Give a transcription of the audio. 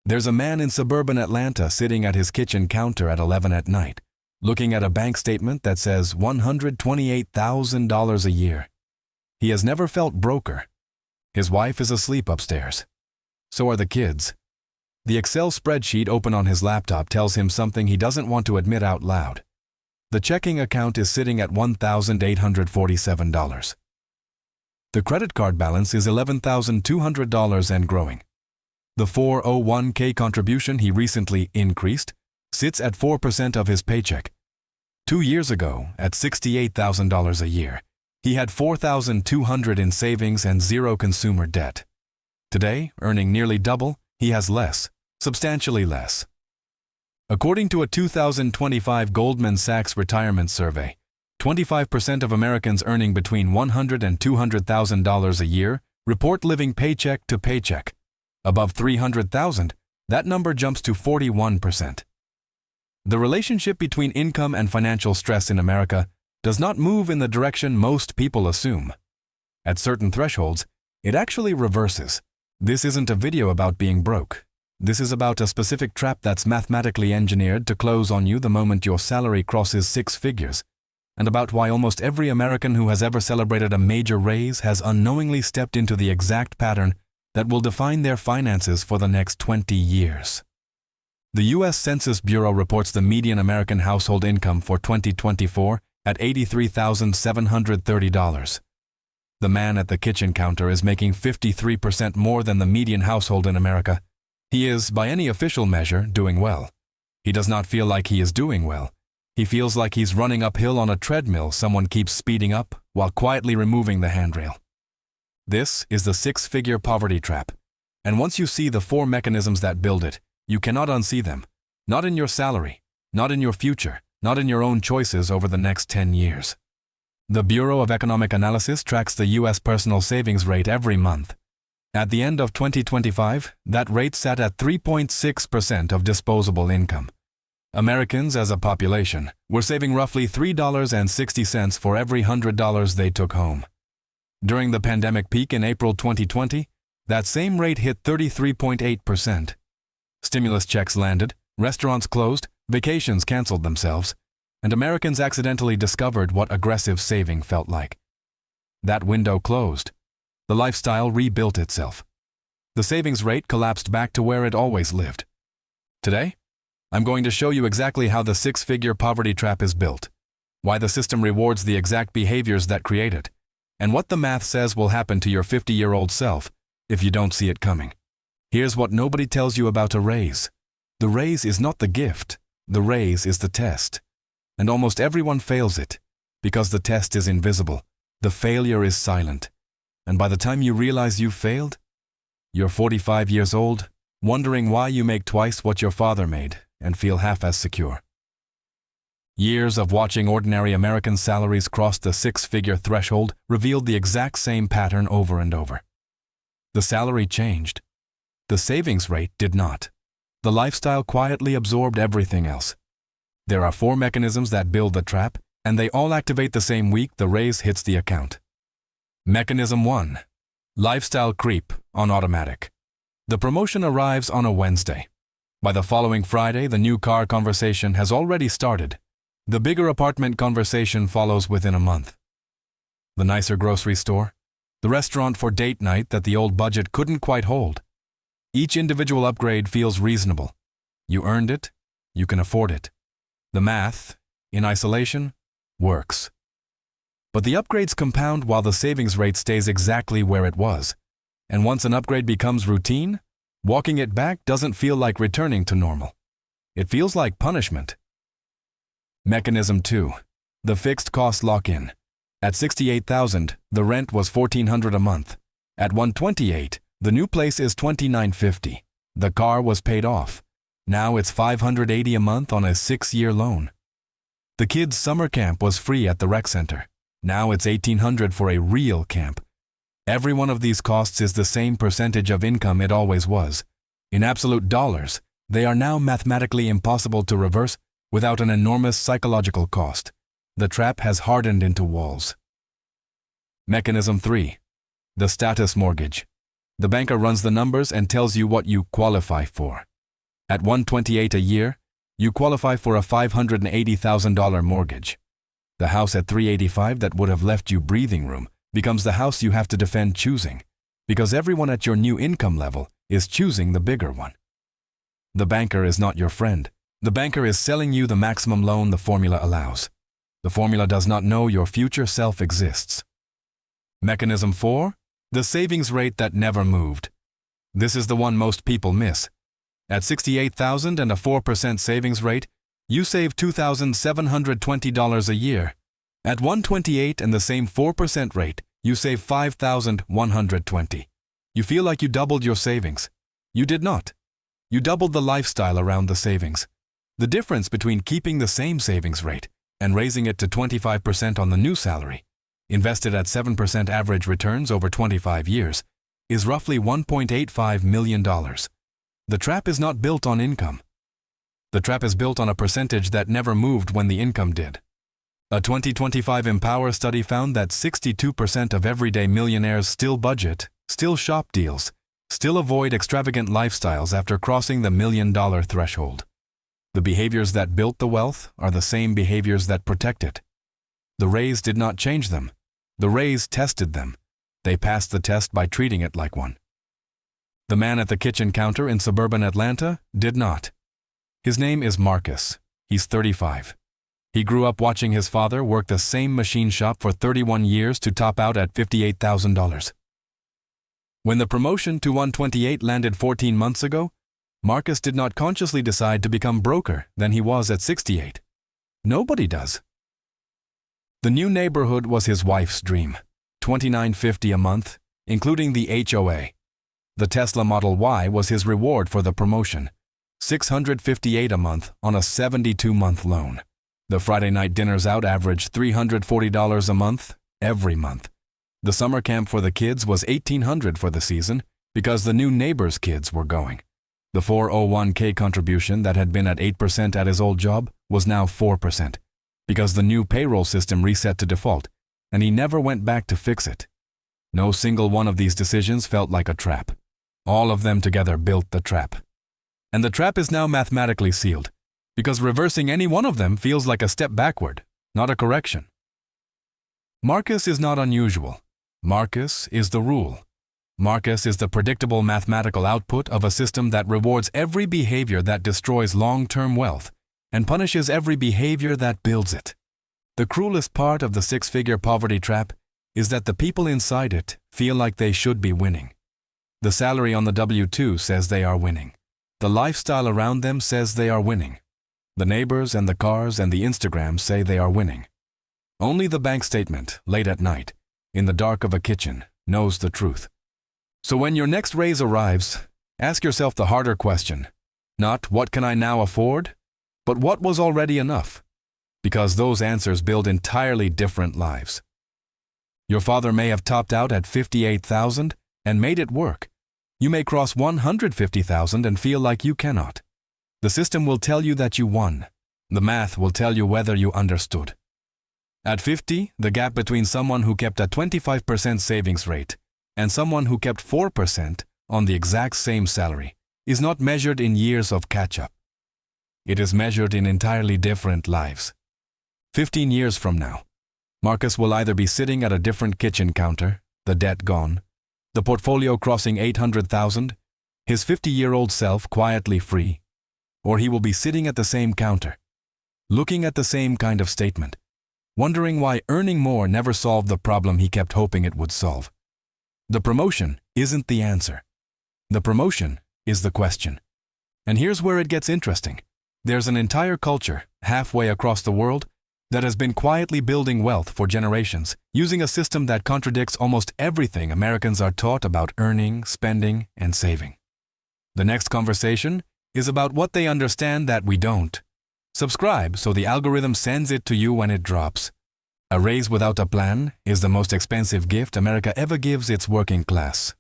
There's a man in suburban Atlanta sitting at his kitchen counter at 11 at night, looking at a bank statement that says $128,000 a year. He has never felt broker. His wife is asleep upstairs. So are the kids. The Excel spreadsheet open on his laptop tells him something he doesn't want to admit out loud. The checking account is sitting at $1,847. The credit card balance is $11,200 and growing. The 401k contribution he recently increased sits at 4% of his paycheck. 2 years ago, at $68,000 a year, he had $4,200 in savings and zero consumer debt. Today, earning nearly double, he has less, substantially less. According to a 2025 Goldman Sachs Retirement Survey, 25% of Americans earning between $100,000 and $200,000 a year report living paycheck to paycheck. Above $300,000, that number jumps to 41%. The relationship between income and financial stress in America does not move in the direction most people assume. At certain thresholds, it actually reverses. This isn't a video about being broke. This is about a specific trap that's mathematically engineered to close on you the moment your salary crosses 6 figures, and about why almost every American who has ever celebrated a major raise has unknowingly stepped into the exact pattern that will define their finances for the next 20 years. The U.S. Census Bureau reports the median American household income for 2024 at $83,730. The man at the kitchen counter is making 53% more than the median household in America. He is, by any official measure, doing well. He does not feel like he is doing well. He feels like he's running uphill on a treadmill someone keeps speeding up while quietly removing the handrail. This is the 6-figure poverty trap, and once you see the 4 mechanisms that build it, you cannot unsee them. Not in your salary, not in your future, not in your own choices over the next 10 years. The Bureau of Economic Analysis tracks the U.S. personal savings rate every month. At the end of 2025, that rate sat at 3.6% of disposable income. Americans as a population were saving roughly $3.60 for every $100 they took home. During the pandemic peak in April 2020, that same rate hit 33.8%. Stimulus checks landed, restaurants closed, vacations canceled themselves, and Americans accidentally discovered what aggressive saving felt like. That window closed. The lifestyle rebuilt itself. The savings rate collapsed back to where it always lived. Today, I'm going to show you exactly how the 6-figure poverty trap is built, why the system rewards the exact behaviors that create it, and what the math says will happen to your 50-year-old self if you don't see it coming. Here's what nobody tells you about a raise. The raise is not the gift. The raise is the test. And almost everyone fails it, because the test is invisible. The failure is silent. And by the time you realize you've failed, you're 45 years old, wondering why you make twice what your father made and feel half as secure. Years of watching ordinary American salaries cross the 6-figure threshold revealed the exact same pattern over and over. The salary changed. The savings rate did not. The lifestyle quietly absorbed everything else. There are 4 mechanisms that build the trap, and they all activate the same week the raise hits the account. Mechanism 1. Lifestyle creep on automatic. The promotion arrives on a Wednesday. By the following Friday, the new car conversation has already started. The bigger apartment conversation follows within a month. The nicer grocery store. The restaurant for date night that the old budget couldn't quite hold. Each individual upgrade feels reasonable. You earned it. You can afford it. The math, in isolation, works. But the upgrades compound while the savings rate stays exactly where it was. And once an upgrade becomes routine, walking it back doesn't feel like returning to normal. It feels like punishment. Mechanism 2. The fixed cost lock-in. At $68,000, the rent was $1,400 a month. At $128,000, the new place is $2,950. The car was paid off. Now it's $580 a month on a 6-year loan. The kids' summer camp was free at the rec center. Now it's $1,800 for a real camp. Every one of these costs is the same percentage of income it always was. In absolute dollars, they are now mathematically impossible to reverse without an enormous psychological cost. The trap has hardened into walls. Mechanism 3. The status mortgage. The banker runs the numbers and tells you what you qualify for. At $128 a year, you qualify for a $580,000 mortgage. The house at $385 that would have left you breathing room becomes the house you have to defend choosing, because everyone at your new income level is choosing the bigger one. The banker is not your friend. The banker is selling you the maximum loan the formula allows. The formula does not know your future self exists. Mechanism 4. The savings rate that never moved. This is the one most people miss. At $68,000 and a 4% savings rate, you save $2,720 a year. At $128 and the same 4% rate, you save $5,120. You feel like you doubled your savings. You did not. You doubled the lifestyle around the savings. The difference between keeping the same savings rate and raising it to 25% on the new salary, invested at 7% average returns over 25 years, is roughly $1.85 million. The trap is not built on income. The trap is built on a percentage that never moved when the income did. A 2025 Empower study found that 62% of everyday millionaires still budget, still shop deals, still avoid extravagant lifestyles after crossing the $1 million threshold. The behaviors that built the wealth are the same behaviors that protect it. The raise did not change them. The raise tested them. They passed the test by treating it like one. The man at the kitchen counter in suburban Atlanta did not. His name is Marcus. He's 35. He grew up watching his father work the same machine shop for 31 years to top out at $58,000. When the promotion to 128 landed 14 months ago, Marcus did not consciously decide to become broker than he was at 68. Nobody does. The new neighborhood was his wife's dream, $29.50 a month, including the HOA. The Tesla Model Y was his reward for the promotion, $658 a month on a 72-month loan. The Friday night dinners out averaged $340 a month, every month. The summer camp for the kids was $1,800 for the season because the new neighbor's kids were going. The 401k contribution that had been at 8% at his old job was now 4% because the new payroll system reset to default, and he never went back to fix it. No single one of these decisions felt like a trap. All of them together built the trap. And the trap is now mathematically sealed, because reversing any one of them feels like a step backward, not a correction. Marcus is not unusual. Marcus is the rule. Marcus is the predictable mathematical output of a system that rewards every behavior that destroys long-term wealth and punishes every behavior that builds it. The cruelest part of the six-figure poverty trap is that the people inside it feel like they should be winning. The salary on the W-2 says they are winning. The lifestyle around them says they are winning. The neighbors and the cars and the Instagrams say they are winning. Only the bank statement, late at night, in the dark of a kitchen, knows the truth. So when your next raise arrives, ask yourself the harder question, not what can I now afford, but what was already enough, because those answers build entirely different lives. Your father may have topped out at $58,000 and made it work. You may cross $150,000 and feel like you cannot. The system will tell you that you won. The math will tell you whether you understood. At 50, the gap between someone who kept a 25% savings rate and someone who kept 4% on the exact same salary is not measured in years of catch-up. It is measured in entirely different lives. 15 years from now, Marcus will either be sitting at a different kitchen counter, the debt gone, the portfolio crossing $800,000, his 50-year-old self quietly free, or he will be sitting at the same counter, looking at the same kind of statement, wondering why earning more never solved the problem he kept hoping it would solve. The promotion isn't the answer. The promotion is the question. And here's where it gets interesting. There's an entire culture, halfway across the world, that has been quietly building wealth for generations, using a system that contradicts almost everything Americans are taught about earning, spending, and saving. The next conversation is about what they understand that we don't. Subscribe so the algorithm sends it to you when it drops. A raise without a plan is the most expensive gift America ever gives its working class.